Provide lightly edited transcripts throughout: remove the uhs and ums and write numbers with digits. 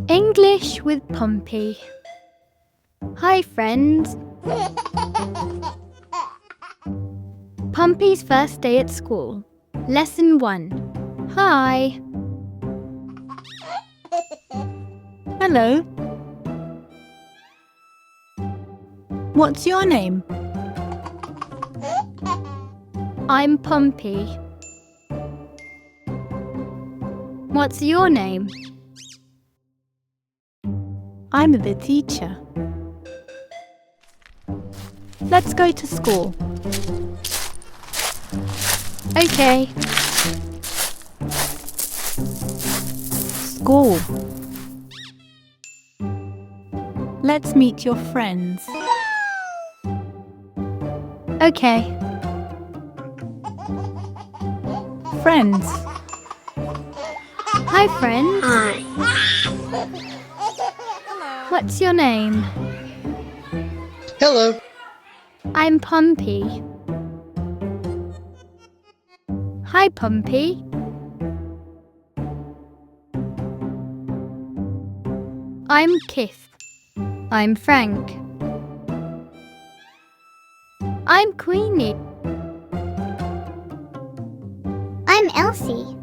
English with Pompi. Hi friends. Pompi's first day at school. Lesson 1. Hi. Hello. What's your name? I'm Pompi. What's your name? I'm the teacher. Let's go to school. Okay. School. Let's meet your friends. Okay. Friends. Hi friends. What's your name? Hello. I'm Pompi. Hi Pompi. I'm Kips. I'm Frank. I'm Queenie. I'm Elsie.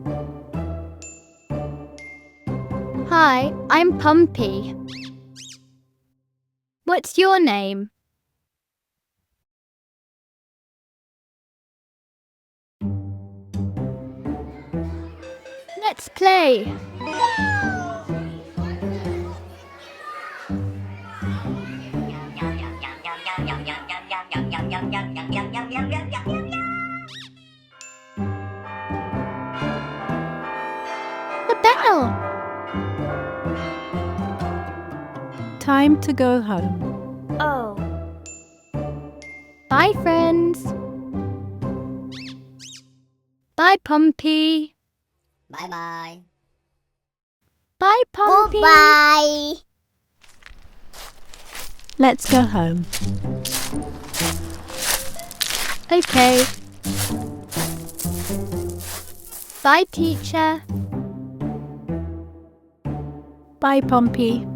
Hi, I'm Pompi. What's your name? Let's play. The bell. Time to go home. Oh. Bye friends. Bye Pompi. Bye-bye. Bye Pompi. Bye. Let's go home. Okay. Bye teacher. Bye, Pompi.